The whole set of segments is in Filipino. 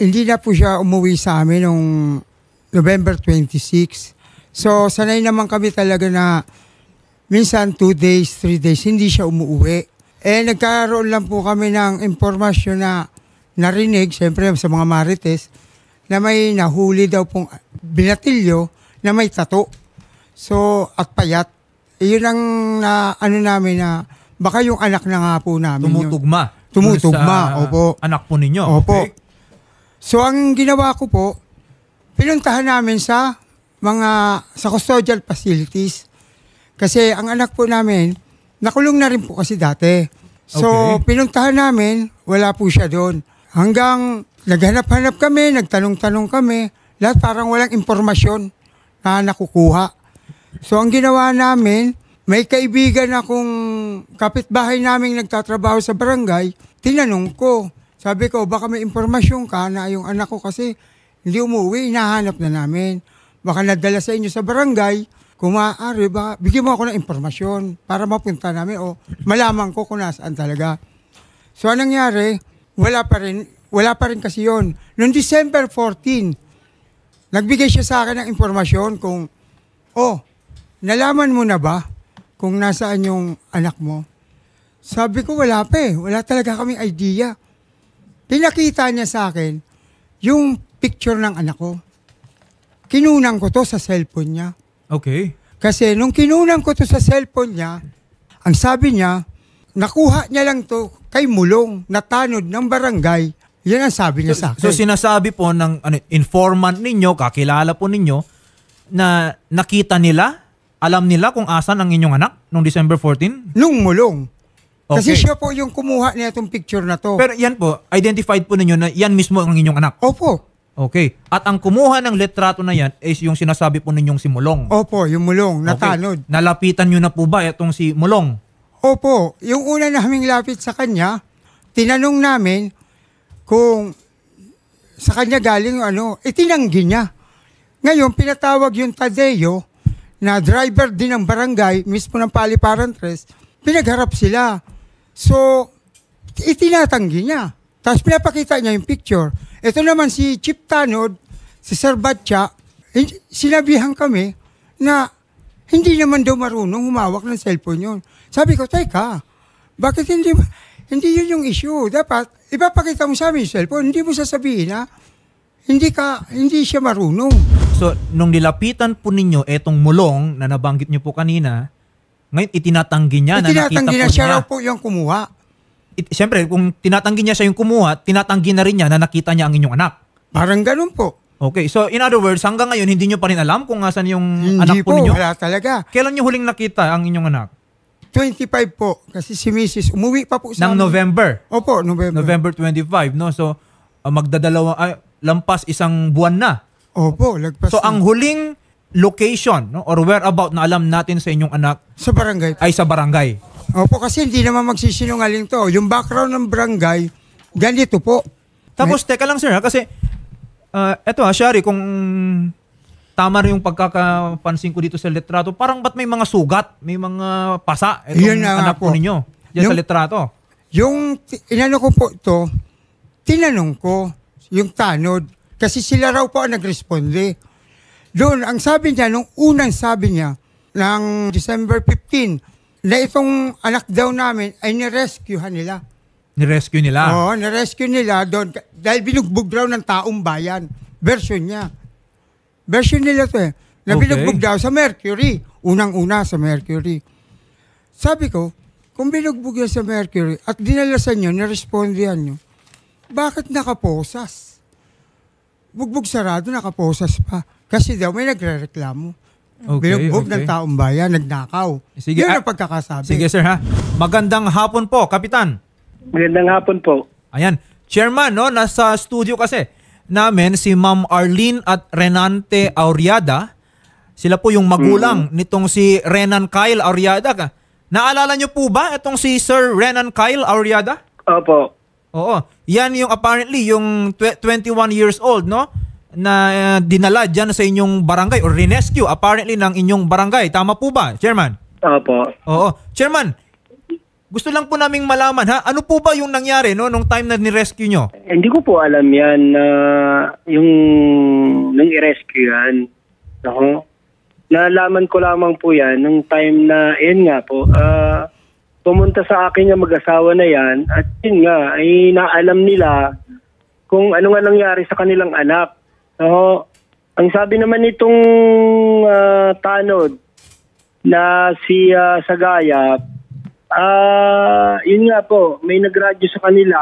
hindi na po siya umuwi sa amin noong November 26. So, sanay naman kami talaga na minsan 2 days, 3 days, hindi siya umuwi. Nagkaroon lang po kami ng impormasyon na narinig, siyempre sa mga marites, na may nahuli daw pong binatilyo na may tato. So, at payat. Yun ang ano namin na baka yung anak na nga po namin. Tumutugma, opo. Anak po ninyo. Opo. Okay. So, ang ginawa ko po, pinuntahan namin sa custodial facilities. Kasi ang anak po namin, nakulong na rin po kasi dati. So, pinuntahan namin, wala po siya doon. Hanggang naghanap-hanap kami, nagtanong-tanong kami, lahat parang walang impormasyon na nakukuha. So, ang ginawa namin, may kaibigan akong kapitbahay naming nagtatrabaho sa barangay, tinanong ko. Sabi ko, baka may impormasyon ka na yung anak ko kasi hindi umuwi, hinahanap na namin. Baka nadala sa inyo sa barangay, kung maaari, baka bigyan mo ako ng impormasyon para mapunta namin o malaman ko kung nasaan talaga. So, anong nangyari? Wala pa rin kasi yun. Noong December 14, nagbigay siya sa akin ng impormasyon kung, nalaman mo na ba kung nasaan yung anak mo? Sabi ko, wala pa eh. Wala talaga kaming idea. Pinakita niya sa akin yung picture ng anak ko. Kinunang ko to sa cellphone niya. Okay. Kasi nung kinunang ko to sa cellphone niya, ang sabi niya, nakuha niya lang to kay Mulong, na tanod ng barangay. Yan ang sabi niya sa akin. So sinasabi po ng informant ninyo, kakilala po ninyo, na nakita nila, alam nila kung asan ang inyong anak noong December 14? Nung Mulong. Okay. Kasi siya po yung kumuha niya itong picture na to. Pero yan po, identified po ninyo na yan mismo ang inyong anak? Opo. Okay. At ang kumuha ng litrato na yan is yung sinasabi po ninyong si Mulong? Opo, yung Mulong, natanod. Okay. Nalapitan nyo na po ba itong si Mulong? Opo. Yung una naming lapit sa kanya, tinanong namin kung sa kanya galing itinanggi niya. Ngayon, pinatawag yung Tadeo na driver din ng barangay, mismo ng Paliparan 3, pinagharap sila. So, itinatanggi niya. Tapos pinapakita niya yung picture. Ito naman si Chief Tanod, si Sir Batcha, sinabihan kami na hindi naman daw marunong humawak ng cellphone yun. Sabi ko, teka, bakit hindi yun yung issue? Dapat, ipapakita mo sa amin yung cellphone, hindi mo sasabihin na hindi siya marunong. So, nung nilapitan po ninyo etong Mulong na nabanggit niyo po kanina, ngayon itinatanggi niya na nakita po niya. Siya raw po yung kumuha. Siyempre, kung tinatanggi niya siya yung kumuha, tinatanggi na rin niya na nakita niya ang inyong anak. Parang ganun po. Okay, so in other words, hanggang ngayon hindi niyo pa rin alam kung asan yung anak po ninyo? Hindi po, wala talaga. Kailan niyo huling nakita ang inyong anak? 25 po, kasi si Mrs. umuwi pa po sa ng November? Opo, November. November 25, no? So, lampas isang buwan na. Opo, lagpas. So, ang huling location, no, or whereabout na alam natin sa inyong anak sa barangay. Ay sa barangay. Opo, kasi hindi naman magsisinungaling to. Yung background ng barangay, ganito po. Tapos, teka lang sir, kasi eto Shari, kung tama rin yung pagkakapansin ko dito sa litrato, parang ba't may mga sugat, may mga pasa itong anak po ninyo dyan sa litrato? Yung inano ko po ito, tinanong ko yung Tanod, kasi sila raw po ang nagresponde. Doon, ang sabi niya, nung unang sabi niya, ng December 15, na itong anak daw namin ay nirescuehan nila. Nirescue nila? Oo, nirescue nila doon dahil binugbog daw ng taong bayan. Version niya. Version nila to eh. Na binugbog daw sa Mercury. Unang-una sa Mercury. Sabi ko, kung binugbog yan sa Mercury at dinalasan nyo, nirespondihan nyo, bakit nakaposas? Bugbog sarado, nakaposas pa. Kasi daw may nagre-reklamo. Binugbog ng taong bayan, nagnakaw. Sige, yun ang pagkakasabi. Sige sir ha. Magandang hapon po, Kapitan. Magandang hapon po. Ayan. Chairman, no, nasa studio kasi namin si Ma'am Arlene at Renante Auriada. Sila po yung magulang nitong si Renan Kyle Auriada. Naalala niyo po ba itong si Sir Renan Kyle Auriada? Opo. Oo. Yan yung apparently yung 21 years old, no? Na dinala dyan sa inyong barangay or rescue apparently ng inyong barangay. Tama po ba, Chairman? Opo. Oo. Chairman, Gusto lang po naming malaman, ha? Ano po ba yung nangyari, no, nung time na ni-rescue nyo? Hindi ko po alam yan na yung nung i-rescue yan. No? Nalaman ko lamang po yan nung time na, yun nga po, pumunta sa akin yung mag-asawa na yan at yun nga, ay naalam nila kung ano nga nangyari sa kanilang anak. No? Ang sabi naman nitong tanod na si Sagayap, yun nga po, may nagradyo sa kanila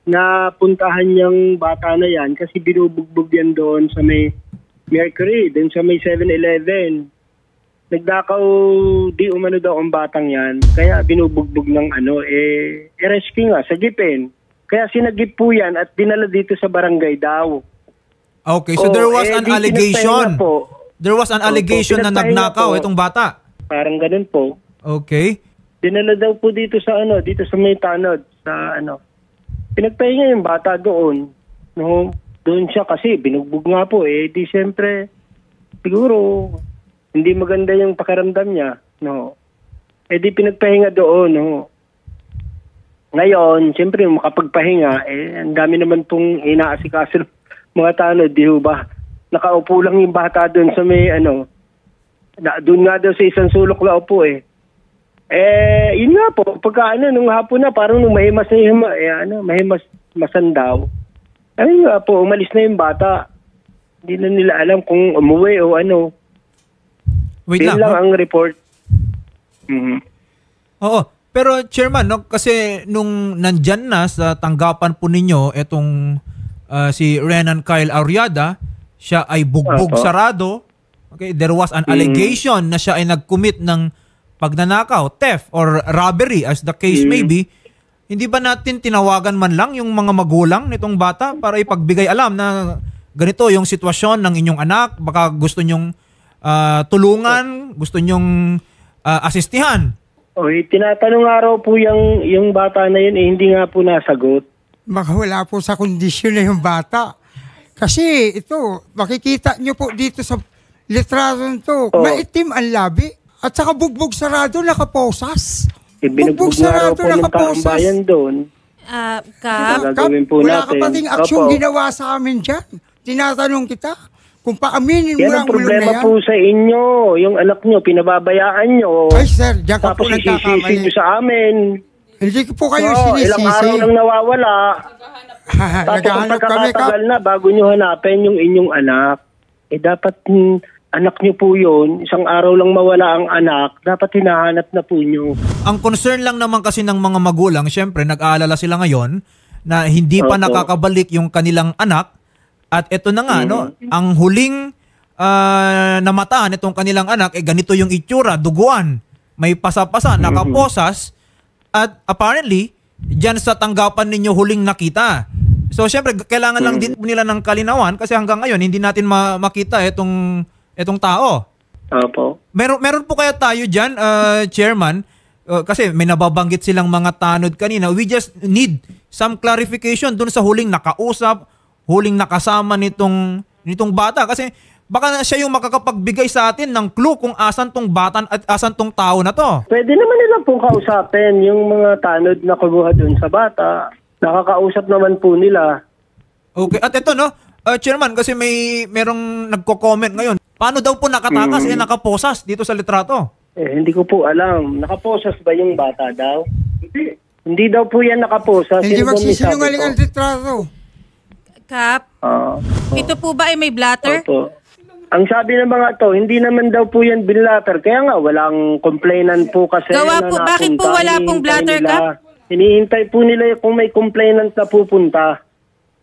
na puntahan yung bata na yan kasi binubugbog yan doon sa may Mercury, doon sa may 7-Eleven. Nagdakaw, di umano daw ang batang yan, kaya binubugbog ng rescue nga, sagipin. Kaya sinagip po yan at dinala dito sa barangay daw. Okay, so there was an allegation. There was an allegation na nagnakaw itong bata. Parang ganun po. Okay. Dinala daw po dito sa dito sa may tanod, sa Pinagpahinga yung bata doon. No, doon siya kasi binugbog nga po di siyempre siguro hindi maganda yung pakiramdam niya, no. Di pinagpahinga doon, no. Ngayon, siyempre makapagpahinga ang dami naman pong inaasikaso mga tanod, di ba? Nakaupo lang yung bata doon sa may doon nga daw sa isang sulok na upo yun nga po, pagka nung hapon na, parang nung mahimas masandaw. Ayun nga po, umalis na yung bata. Hindi na nila alam kung umuwi o ano. Wait lang ang report. Mm-hmm. Oo, pero chairman, no, kasi nung nandyan na sa tanggapan po ninyo, itong si Renan Kyle Auriada, siya ay bugbog sarado. Okay, there was an allegation na siya ay nag-commit ng pagnanakaw, theft, or robbery as the case may be. Hindi ba natin tinawagan man lang yung mga magulang nitong bata para ipagbigay alam na ganito yung sitwasyon ng inyong anak, baka gusto nyong tulungan, gusto nyong asistihan? Tinatanong nga raw po yung bata na yun, hindi nga po nasagot. Baka wala po sa kondisyon na yung bata. Kasi ito, makikita nyo po dito sa litrato to, maitim ang labi. At saka bugbog sarado, nakaposas. Bugbog sarado, nakaposas. Bayan doon. Kap, wala ka pating aksyon ginawa sa amin dyan. Tinatanong kita kung paaminin mo lang ulo na yan. Yan ang problema po sa inyo. Yung anak nyo, pinababayaan nyo. Ay sir, dyan ka po nagkakamali. Tapos isisisi nyo sa amin. Hindi ko po kayo sinisisi. Ilang araw nang nawawala. Tapos pagkakatagal na, bago nyo hanapin yung inyong anak, dapat anak nyo po yun, isang araw lang mawala ang anak, dapat hinahanap na po nyo. Ang concern lang naman kasi ng mga magulang, syempre nag-aalala sila ngayon na hindi pa nakakabalik yung kanilang anak. At ito na nga, no, ang huling namataan itong kanilang anak, ganito yung itsura, duguan, may pasa-pasa, nakaposas, at apparently, dyan sa tanggapan ninyo huling nakita. So syempre, kailangan lang din nila ng kalinawan kasi hanggang ngayon, hindi natin makita itong tao. Opo. Meron po kaya tayo dyan, Chairman, kasi may nababanggit silang mga tanod kanina. We just need some clarification dun sa huling nakausap, huling nakasama nitong bata. Kasi baka siya yung makakapagbigay sa atin ng clue kung asan tong bata at asan tong tao na to. Pwede naman nilang pong kausapin yung mga tanod na kubuha dun sa bata. Nakakausap naman po nila. Okay. At ito, no, Chairman, kasi merong nagko-comment ngayon. Paano daw po nakatakas nakaposas dito sa litrato? Hindi ko po alam. Nakaposas ba yung bata daw? Hindi daw po yan nakaposas. Hindi magsisinungaling ang litrato. Kap, ito po ba ay may blatter? Opo. Ang sabi ng mga to, hindi naman daw po yan blatter. Kaya nga, walang complainant po kasi Gawa po, bakit po wala pong blatter, Kap? Hinihintay po nila kung may complainant na pupunta.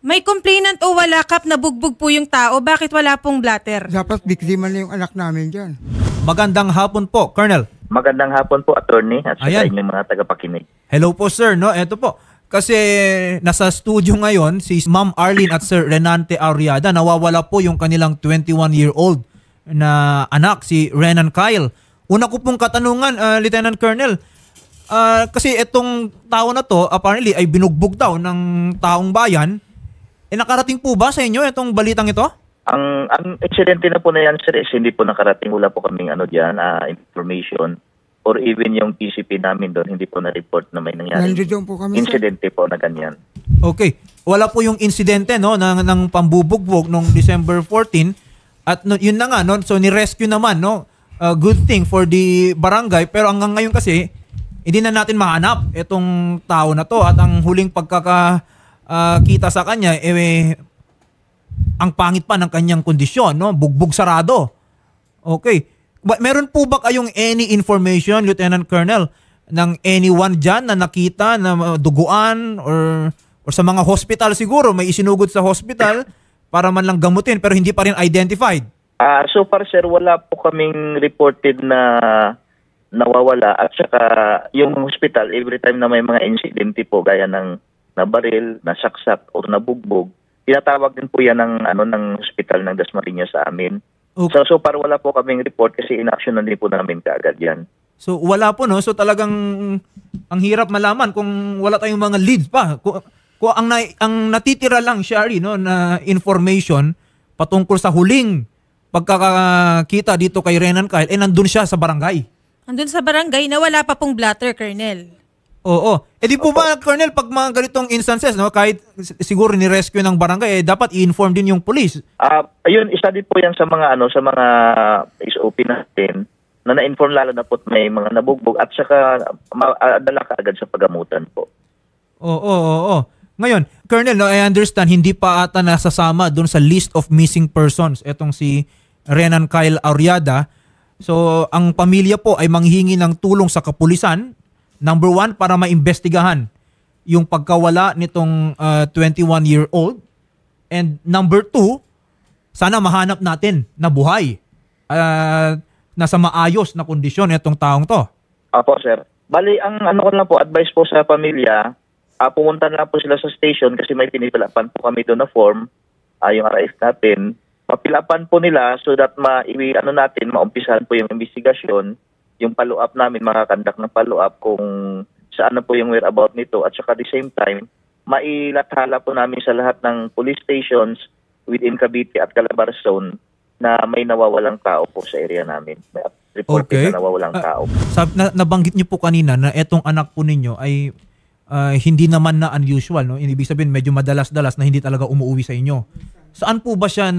May complainant o wala, Kap, na bugbog po yung tao? Bakit wala pong blatter? Dapat biktima na yung anak namin dyan. Magandang hapon po, Colonel. Magandang hapon po, attorney, at sa inyong mga tagapakinig. Hello po, sir. No, eto po. Kasi nasa studio ngayon si Ma'am Arlene at Sir Renante Auriada. Nawawala po yung kanilang 21-year-old na anak, si Renan Kyle. Una ko pong katanungan, Lieutenant Colonel, kasi itong tao na to apparently ay binugbog daw ng taong bayan. Nakarating po ba sa inyo itong balitang ito? Ang insidente na po na yan, sir, is hindi po nakarating. Wala po kaming diyan, information. or even yung PCP namin doon, hindi po na-report na may nangyari Nandoon po kami, sir. insidente po na ganyan. Okay. Wala po yung insidente no ng pambubugbog nung December 14 at yun na nga no, so ni-rescue naman no. Good thing for the barangay, pero hanggang ngayon kasi hindi na natin mahanap itong tao na to at ang huling pagkakakita sa kanya ang pangit pa ng kanyang kondisyon no, bugbog sarado. Okay. Meron po ba kayong any information, Lieutenant Colonel, ng anyone dyan na nakita na duguan or sa mga hospital siguro, may isinugod sa hospital para man lang gamutin pero hindi pa rin identified? So far, sir, wala po kaming reported na nawawala at saka yung hospital, every time na may mga insidente po gaya ng nabaril, nasaksak o nabugbog, tinatawag din po yan ng hospital ng Dasmariñas sa amin. Okay. So far wala po kaming report kasi in-action na din po namin kaagad yan. So wala po no, so talagang ang hirap malaman kung wala tayong mga leads pa. Kung ang natitira lang, Shari, no, na information patungkol sa huling pagkakakita dito kay Renan Kyle, nandun siya sa barangay. Nandun sa barangay na wala pa pong blatter, Colonel. Oo. Di po ba, Colonel, pag mga ganitong instances, no, kahit siguro ni-rescue ng barangay, dapat i-inform din yung police. Ayun, isa din po yan sa mga SOP natin na na-inform lalo na po may mga nabugbog at saka dala ka agad sa pagamutan po. Oo. Ngayon, Colonel, no, I understand hindi pa ata nasasama doon sa list of missing persons etong si Renan Kyle Auriada. So, ang pamilya po ay manghingi ng tulong sa kapulisan. Number 1, para maimbestigahan yung pagkawala nitong 21-year-old. And number 2, sana mahanap natin na buhay. Nasa maayos na kondisyon itong taong to. Apo, sir. Bali, ang ko lang po, advice po sa pamilya, pumunta na po sila sa station kasi may pinipilapan po kami doon na form, yung RIF natin. Mapilapan po nila so that maumpisahan po yung investigasyon. Yung follow-up namin, makakandak ng follow-up kung saan na po yung whereabout nito. At saka at the same time, mailathala po namin sa lahat ng police stations within Cavite at Calabarzon na may nawawalang tao po sa area namin. May reported na nawawalang tao. Nabanggit niyo po kanina na etong anak po ninyo ay hindi naman na unusual. No? Ibig sabihin, medyo madalas-dalas na hindi talaga umuwi sa inyo. Saan po ba siya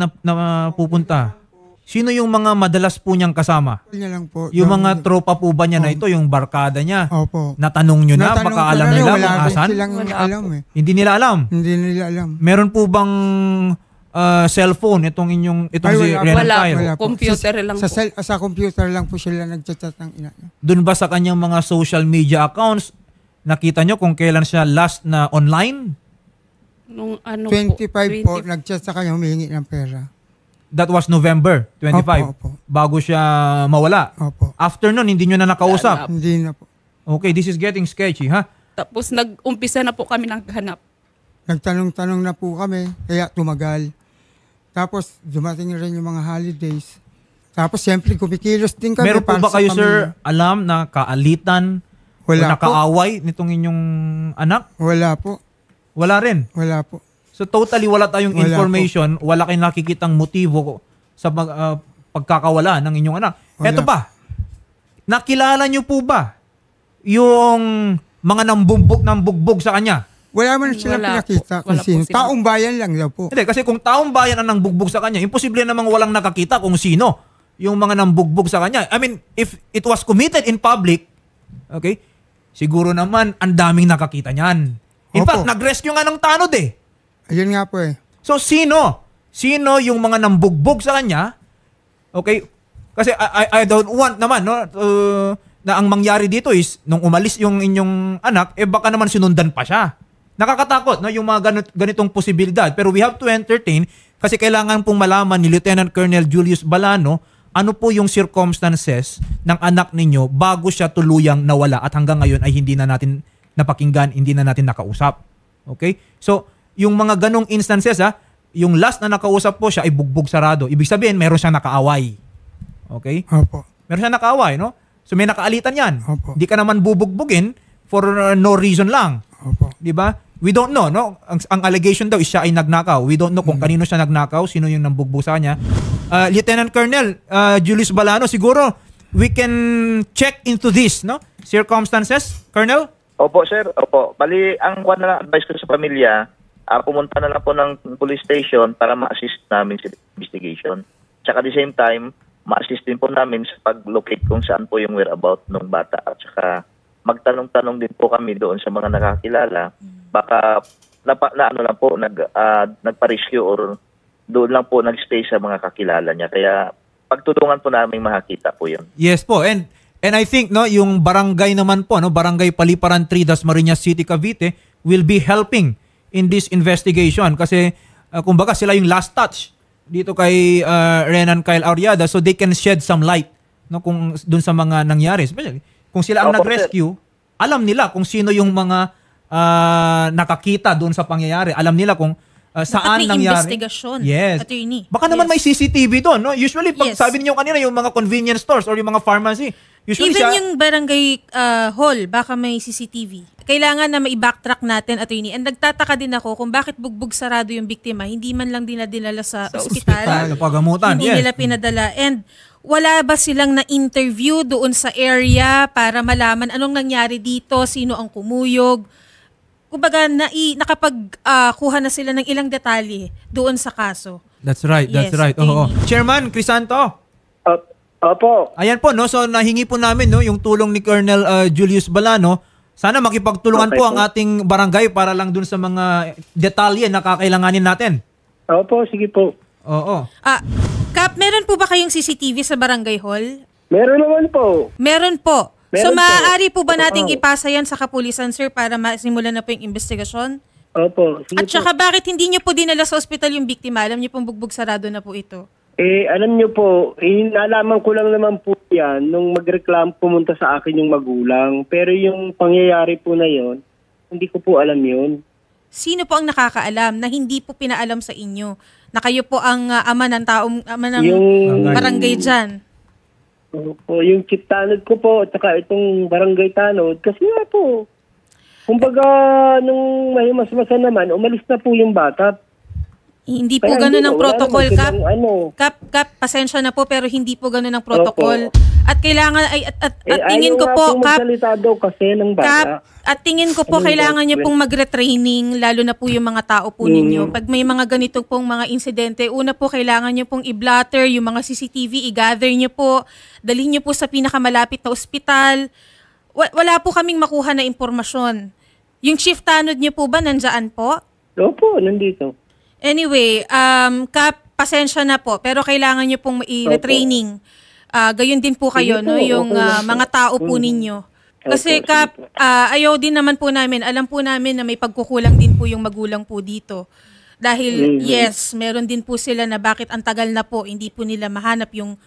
pupunta? Sino yung mga madalas po niyang kasama? Niya lang po. Yung mga tropa po ba niya na ito, yung barkada niya? Opo. Natanong nyo na, baka alam nila kung asan? Hindi nila alam. Hindi nila alam. Meron po bang cellphone itong si Renan Kyle? Wala po. Computer lang po. Sa computer lang po sila nagchat-chat ng ina niya. Doon ba sa kanyang mga social media accounts, nakita nyo kung kailan siya last na online? Nung 25 po, nagchat sa kanya, humihingi ng pera. That was November 25. Opo. Bago siya mawala. Opo. After nun, hindi nyo na nakausap. Hindi na po. Okay, this is getting sketchy, ha? Tapos nag-umpisa na po kami naghanap. Nagtanong-tanong na po kami, kaya tumagal. Tapos dumating rin yung mga holidays. Tapos siyempre kumikilos din kami. Meron po ba kayo, sir, alam na kaalitan o nakaaway nitong inyong anak? Wala po. Wala rin? Wala po. So totally wala tayong information, wala kayong nakikitang motibo sa pagkakawala ng inyong anak. Wala. Eto pa, nakilala nyo po ba yung mga nambugbog sa kanya? Wala man silang pinakita kung sino. Taong bayan lang daw po. Hindi, kasi kung taong bayan ang nambugbog sa kanya, imposible namang walang nakakita kung sino yung mga nambugbog sa kanya. I mean, if it was committed in public, okay, siguro naman ang daming nakakita niyan. In fact, nag-rescue nga ng tanod eh. Ayun nga po eh. So, sino? Sino yung mga nambugbog sa kanya? Okay? Kasi I don't want naman, no? Na ang mangyari dito is, nung umalis yung inyong anak, baka naman sinundan pa siya. Nakakatakot, no? Yung mga ganitong posibilidad. Pero we have to entertain, kasi kailangan pong malaman ni Lieutenant Colonel Julius Balano, ano po yung circumstances ng anak ninyo bago siya tuluyang nawala at hanggang ngayon ay hindi na natin napakinggan, hindi na natin nakausap. Okay? So, yung mga ganong instances, yung last na nakausap po siya ay bugbog sarado. Ibig sabihin, meron siyang nakaaway. Okay? Opo. Meron siyang nakaaway, no? So may nakaalitan yan. Opo. Di ka naman bubugbugin for no reason lang. Opo. Di ba? We don't know, no? Ang allegation daw is siya ay nagnakaw. We don't know kung kanino siya nagnakaw, sino yung nambugbog sa kanya. Lieutenant Colonel Julius Balano, siguro we can check into this, no? Circumstances, Colonel? Opo, sir. Opo. Bali, ang one na advice ko sa pamilya, pumunta na lang po ng police station para ma-assist namin sa investigation. Tsaka at the same time, ma-assist din po namin sa pag-locate kung saan po yung whereabout ng bata. At saka magtanong-tanong din po kami doon sa mga nakakilala. Baka ano lang po, nagpa-rescue or doon lang po nag-stay sa mga kakilala niya. Kaya pagtulungan po namin makakita po yun. Yes po. And I think no, yung barangay naman po, no, Barangay Paliparan 3, Dasmariñas City, Cavite will be helping in this investigation kasi kumbaga sila yung last touch dito kay Renan Kyle Auriada, so they can shed some light, no, kung dun sa mga nangyari. Especially kung sila ang nag-rescue, alam nila kung sino yung mga nakakita dun sa pangyayari. Alam nila kung saan nangyari. Investigasyon, yes. attorney. Baka naman may CCTV doon, no? Usually pag Yes. sabi niyo kanina yung mga convenience stores or yung mga pharmacy, usually Even yung barangay hall, baka may CCTV. Kailangan na mai-backtrack natin, attorney. And nagtataka din ako kung bakit bugbog sarado yung biktima, hindi man lang dinala sa ospital. pagamutan. Hindi nila pinadala. And wala ba silang na-interview doon sa area para malaman anong nangyari dito, sino ang kumuyog? Kumbaga, nakapagkuha na sila ng ilang detalye doon sa kaso. That's right, that's Yes, right. Oo. attorney. Chairman Crisanto. Opo. Ayan po, no? So nahingi po namin, no, yung tulong ni Colonel Julius Balano. Sana makipagtulungan Okay po po. ang ating barangay para lang dun sa mga detalye na kakailanganin natin. Opo, sige po. Oo. Kap, meron po ba kayong CCTV sa barangay hall? Meron naman po. Meron po. So Meron po. maaari po ba nating Oo. ipasa yan sa kapulisan, sir, para masimulan na po yung investigasyon? Opo, sige At po. saka bakit hindi niyo po dinala sa ospital yung biktima? Alam niyo pong bugbog sarado na po ito. Alam niyo po, nalaman ko lang naman po yan nung magreklamo pumunta sa akin yung magulang. Pero yung pangyayari po na yon, hindi ko po alam yun. Sino po ang nakakaalam na hindi po pinaalam sa inyo na kayo po ang ama ng barangay dyan? Opo, yung chief tanod ko po at saka itong barangay tanod. Kasi nga po, kumbaga nung may mas-masa naman, umalis na po yung bata. Hindi po Kaya ganun hindi ang po, wala protocol, naman Kap. silang Kap, pasensya na po pero hindi po ganun ang protocol. Opo. At kailangan at tingin ko po, Kap, magsalita daw kasi ng bata. at tingin ko po Ano kailangan ba? niyo pong magre-training lalo na po yung mga tao po ninyo. Pag may mga ganito pong mga insidente, una po kailangan niyo pong i-blotter yung mga CCTV, i-gather niyo po, dalhin niyo po sa pinakamalapit na ospital. Wala po kaming makuha na impormasyon. Yung chief tanod niyo po ba nandyan po? Opo, nandito. Anyway, Kap, pasensya na po, pero kailangan niyo pong i-training. Gayon din po kayo, Sige no, po, yung okay lang po. mga tao po ninyo. Kasi Opo, Kap, sige po. ayaw din naman po namin, alam po namin na may pagkukulang din po yung magulang po dito. Dahil yes, meron din po sila na bakit ang tagal na po, hindi po nila mahanap yung,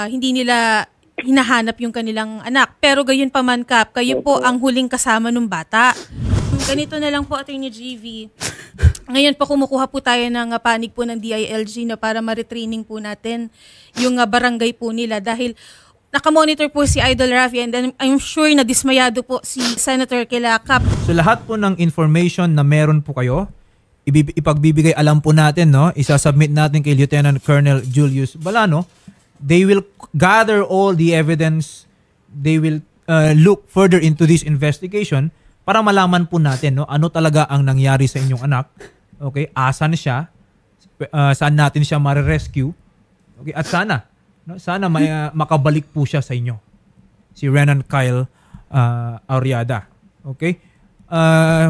hindi nila hinahanap yung kanilang anak. Pero gayon pa man, Kap, kayo po ang huling kasama ng bata. Ganito na lang po, Atty. GV. Ngayon po kumukuha po tayo ng panig po ng DILG na para ma-retraining po natin yung barangay po nila dahil nakamonitor po si Idol Rafi and then I'm sure na dismayado po si Senator Kap. So lahat po ng information na meron po kayo, ipagbibigay alam po natin, no? Isasubmit natin kay Lieutenant Colonel Julius Balano. They will gather all the evidence. They will look further into this investigation para malaman po natin, no, ano talaga ang nangyari sa inyong anak. Okay, asan siya? Saan natin siya ma-rescue? Okay, at sana makabalik po siya sa inyo. Si Renan Kyle Auriada. Okay?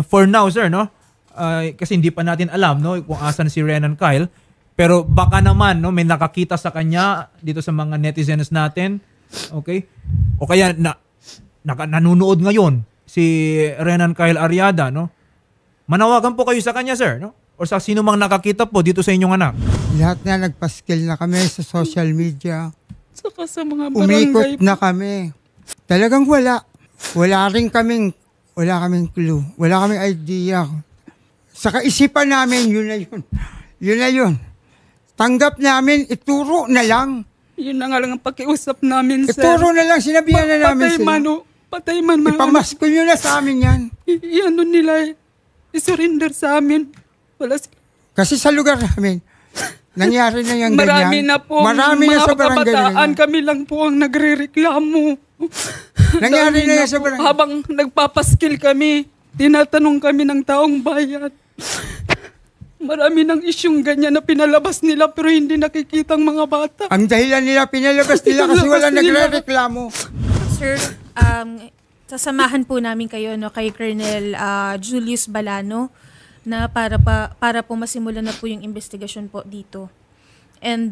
For now, sir, no? Kasi hindi pa natin alam, no, kung asan si Renan Kyle. Pero baka naman, no, may nakakita sa kanya dito sa mga netizens natin. Okay? O kaya nanonood ngayon si Renan Kyle Auriada, no? Manawagan po kayo sa kanya, sir, no? O sa sino mang nakakita po dito sa inyong anak. Lahat na nagpaskil na kami sa social media. Saka sa mga barangay. Umikot na kami. Talagang wala. Wala kaming clue. Wala kaming idea. Sa kaisipan namin, yun na yun. Yun na yun. Tanggap namin, ituro na lang. Yun na nga lang ang pakiusap namin, sir. Ituro na lang, sinabihan na namin sila. Patay man. Ipamasko nyo na sa amin yan. Ano nila, i-surrender sa amin. Wala Kasi sa lugar namin, Nangyari na yung Marami ganyan. na po. Marami na mga sa barangay na kabataan, ganyan. kami lang po ang nagre-reklamo. Nangyari Dami na yan sa po. barangay. Habang nagpapaskil kami, tinatanong kami ng taong bayan. Marami ng isyong ganyan na pinalabas nila pero hindi nakikitang mga bata. Ang dahilan nila, pinalabas nila kasi wala Pinalabas nila. nagre-reklamo. Sir, sasamahan po namin kayo no kay Colonel Julius Balano na para po masimulan na po yung investigasyon po dito. And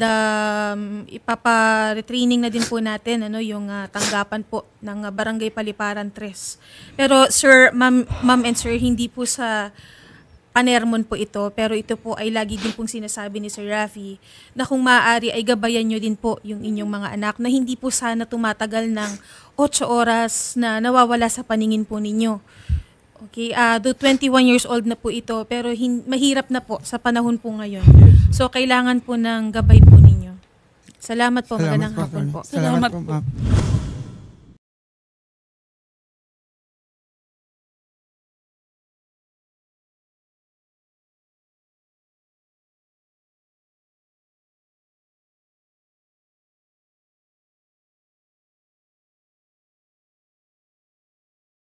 ipapa-retraining na din po natin yung tanggapan po ng Barangay Paliparan 3. Pero sir, ma'am and sir, hindi po sa panermon po ito, pero ito po ay lagi din pong sinasabi ni Sir Raffy na kung maaari ay gabayan nyo din po yung inyong mga anak na hindi po sana tumatagal ng 8 oras na nawawala sa paningin po ninyo. Okay, do 21 years old na po ito, pero mahirap na po sa panahon po ngayon. So, kailangan po ng gabay po ninyo. Salamat po, magandang hapon po. Salamat po, ma'am.